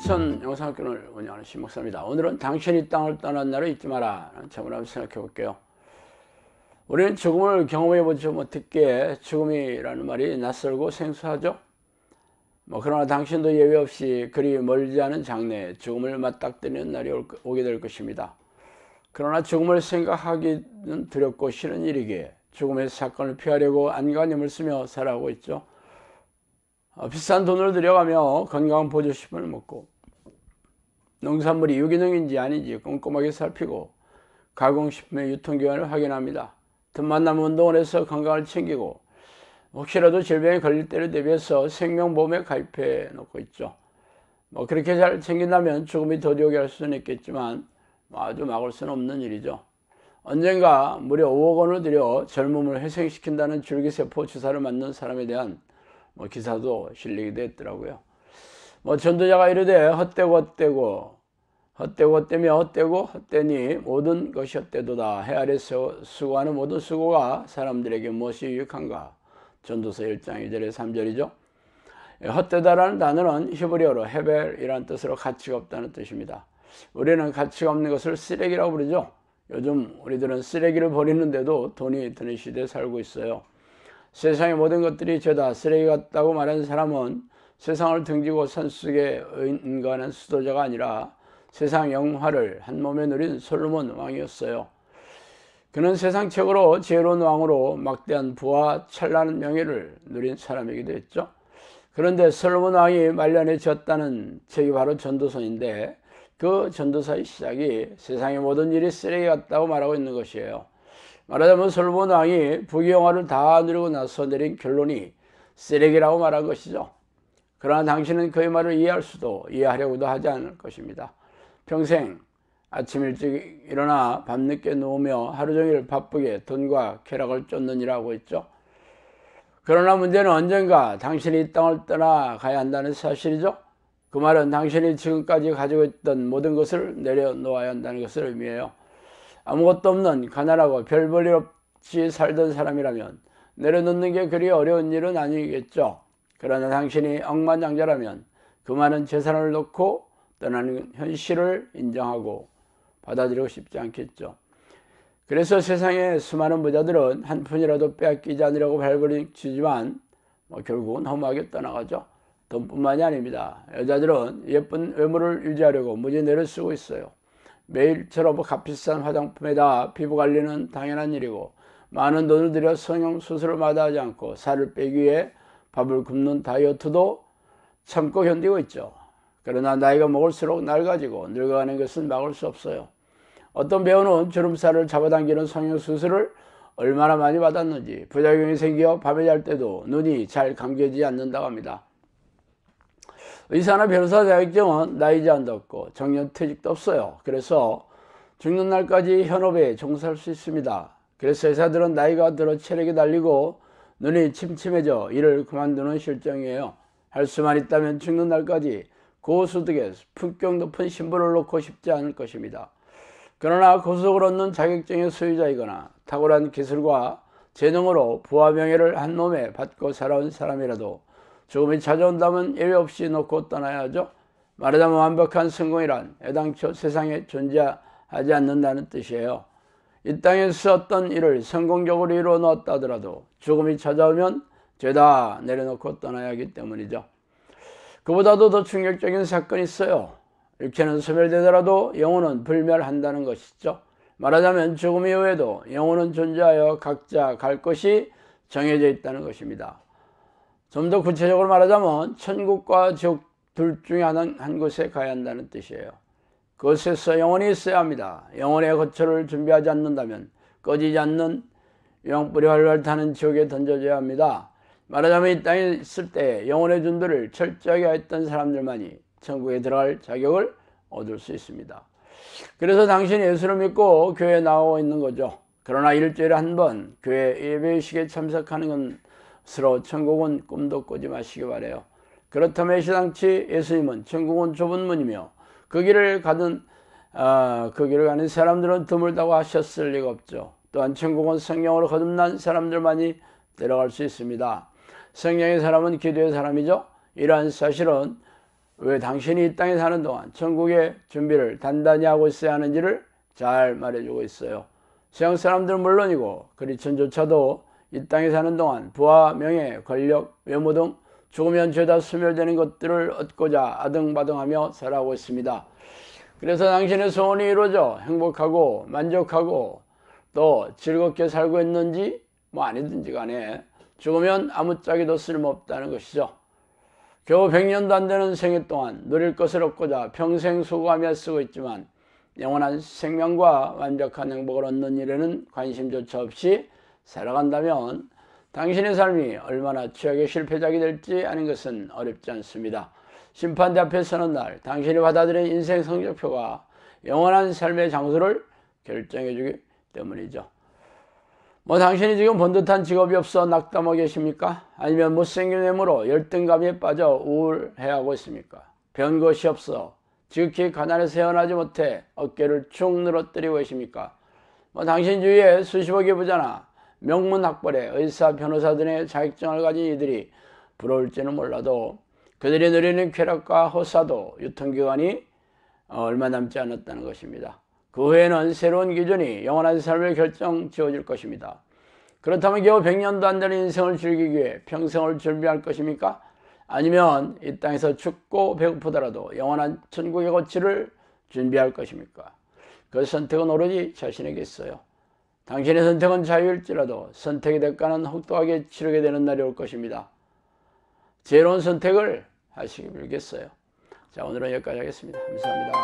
크리스천 영상학교를 운영하는 신목사입니다. 오늘은 당신이 땅을 떠난 날을 잊지 마라 라는 제목으로 한번 생각해 볼게요. 우리는 죽음을 경험해 보지 못했기에 죽음이라는 말이 낯설고 생소하죠. 그러나 당신도 예외 없이 그리 멀지 않은 장래에 죽음을 맞닥뜨리는 날이 오게 될 것입니다. 그러나 죽음을 생각하기는 두렵고 싫은 일이기에 죽음의 사건을 피하려고 안간힘을 쓰며 살아가고 있죠. 비싼 돈을 들여가며 건강보조식품을 먹고 농산물이 유기농인지 아닌지 꼼꼼하게 살피고 가공식품의 유통기한을 확인합니다. 틈만 나면 운동을 해서 건강을 챙기고 혹시라도 질병에 걸릴 때를 대비해서 생명보험에 가입해 놓고 있죠. 그렇게 잘 챙긴다면 죽음이 더디 오게 할 수는 있겠지만 아주 막을 수는 없는 일이죠. 언젠가 무려 5억 원을 들여 젊음을 회생시킨다는 줄기세포 주사를 맞는 사람에 대한 기사도 실리기도 했더라고요. 전도자가 이르되 헛되고 헛되며 헛되니 모든 것이 헛되도다. 해 아래서 수고하는 모든 수고가 사람들에게 무엇이 유익한가. 전도서 1장 2절에 3절이죠. 헛되다라는 단어는 히브리어로 헤벨이라는 뜻으로 가치가 없다는 뜻입니다. 우리는 가치가 없는 것을 쓰레기라고 부르죠. 요즘 우리들은 쓰레기를 버리는데도 돈이 드는 시대에 살고 있어요. 세상의 모든 것들이 죄다 쓰레기 같다고 말하는 사람은 세상을 등지고 산속에 은간한 수도자가 아니라 세상 영화를 한 몸에 누린 솔로몬 왕이었어요. 그는 세상 최고로 지혜로운 왕으로 막대한 부와 찬란한 명예를 누린 사람이기도 했죠. 그런데 솔로몬 왕이 말년해졌다는 책이 바로 전도서인데 그 전도서의 시작이 세상의 모든 일이 쓰레기 같다고 말하고 있는 것이에요. 말하자면 솔로몬 왕이 부귀영화를 다 누리고 나서 내린 결론이 쓰레기라고 말한 것이죠. 그러나 당신은 그의 말을 이해할 수도 이해하려고도 하지 않을 것입니다. 평생 아침 일찍 일어나 밤늦게 누우며 하루 종일 바쁘게 돈과 쾌락을 쫓느니라고 했죠. 그러나 문제는 언젠가 당신이 이 땅을 떠나가야 한다는 사실이죠. 그 말은 당신이 지금까지 가지고 있던 모든 것을 내려놓아야 한다는 것을 의미해요. 아무것도 없는 가난하고 별 볼 일 없이 살던 사람이라면 내려놓는 게 그리 어려운 일은 아니겠죠. 그러나 당신이 억만장자라면 그 많은 재산을 놓고 떠나는 현실을 인정하고 받아들이고 싶지 않겠죠. 그래서 세상의 수많은 부자들은 한 푼이라도 빼앗기지 않으려고 발버둥치지만 결국은 허무하게 떠나가죠. 돈뿐만이 아닙니다. 여자들은 예쁜 외모를 유지하려고 무진 애를 쓰고 있어요. 매일처럼 값비싼 화장품에다 피부 관리는 당연한 일이고 많은 돈을 들여 성형수술을 마다하지 않고 살을 빼기 위해 밥을 굶는 다이어트도 참고 견디고 있죠. 그러나 나이가 먹을수록 낡아지고 늙어가는 것은 막을 수 없어요. 어떤 배우는 주름살을 잡아당기는 성형수술을 얼마나 많이 받았는지 부작용이 생겨 밤에 잘 때도 눈이 잘 감겨지지 않는다고 합니다. 의사나 변호사 자격증은 나이 제한도 없고 정년퇴직도 없어요. 그래서 죽는 날까지 현업에 종사할 수 있습니다. 그래서 의사들은 나이가 들어 체력이 달리고 눈이 침침해져 일을 그만두는 실정이에요. 할 수만 있다면 죽는 날까지 고소득에 품격 높은 신분을 놓고 싶지 않을 것입니다. 그러나 고속을 얻는 자격증의 소유자이거나 탁월한 기술과 재능으로 부와 명예를 한 몸에 받고 살아온 사람이라도 죽음이 찾아온다면 예외 없이 놓고 떠나야 하죠. 말하자면 완벽한 성공이란 애당초 세상에 존재하지 않는다는 뜻이에요. 이 땅에서 어떤 일을 성공적으로 이루어 놓았다 하더라도 죽음이 찾아오면 죄다 내려놓고 떠나야 하기 때문이죠. 그보다도 더 충격적인 사건이 있어요. 육체는 소멸되더라도 영혼은 불멸한다는 것이죠. 말하자면 죽음 이후에도 영혼은 존재하여 각자 갈 곳이 정해져 있다는 것입니다. 좀 더 구체적으로 말하자면 천국과 지옥 둘 중에 한 곳에 가야 한다는 뜻이에요. 그곳에서 영혼이 있어야 합니다. 영혼의 거처를 준비하지 않는다면 꺼지지 않는 유황불이 활활 타는 지옥에 던져져야 합니다. 말하자면 이 땅에 있을 때 영혼의 준비를 철저하게 했던 사람들만이 천국에 들어갈 자격을 얻을 수 있습니다. 그래서 당신이 예수를 믿고 교회에 나오고 있는 거죠. 그러나 일주일에 한 번 교회 예배의식에 참석하는 것으로 천국은 꿈도 꾸지 마시기 바라요. 그렇다면 시당치 예수님은 천국은 좁은 문이며 그 길을 가는 사람들은 드물다고 하셨을 리가 없죠. 또한 천국은 성령으로 거듭난 사람들만이 들어갈 수 있습니다. 성령의 사람은 기도의 사람이죠. 이러한 사실은 왜 당신이 이 땅에 사는 동안 천국의 준비를 단단히 하고 있어야 하는지를 잘 말해주고 있어요. 서양 사람들은 물론이고 그리스도인조차도 이 땅에 사는 동안 부와 명예, 권력, 외모 등 죽으면 죄다 소멸되는 것들을 얻고자 아등바등하며 살아가고 있습니다. 그래서 당신의 소원이 이루어져 행복하고 만족하고 또 즐겁게 살고 있는지 아니든지 간에 죽으면 아무짝에도 쓸모없다는 것이죠. 겨우 100년도 안 되는 생애 동안 누릴 것을 얻고자 평생 수고하며 쓰고 있지만 영원한 생명과 완벽한 행복을 얻는 일에는 관심조차 없이 살아간다면 당신의 삶이 얼마나 최악의 실패작이 될지 아는 것은 어렵지 않습니다. 심판대 앞에 서는 날 당신이 받아들인 인생 성적표가 영원한 삶의 장소를 결정해 주기 때문이죠. 당신이 지금 번듯한 직업이 없어 낙담하고 계십니까? 아니면 못생긴 외모로 열등감에 빠져 우울해하고 있습니까? 변것이 없어 지극히 가난해서 헤어나지 못해 어깨를 축 늘어뜨리고 계십니까? 당신 주위에 수십억의 부자나 명문학벌의 의사, 변호사 등의 자격증을 가진 이들이 부러울지는 몰라도 그들이 누리는 쾌락과 호사도 유통기간이 얼마 남지 않았다는 것입니다. 그 후에는 새로운 기준이 영원한 삶을 결정 지어질 것입니다. 그렇다면 겨우 100년도 안 되는 인생을 즐기기 위해 평생을 준비할 것입니까? 아니면 이 땅에서 춥고 배고프더라도 영원한 천국의 거치를 준비할 것입니까? 그 선택은 오로지 자신에게 있어요. 당신의 선택은 자유일지라도 선택의 대가는 혹독하게 치르게 되는 날이 올 것입니다. 지혜로운 선택을 하시기 빌겠어요. 자, 오늘은 여기까지 하겠습니다. 감사합니다.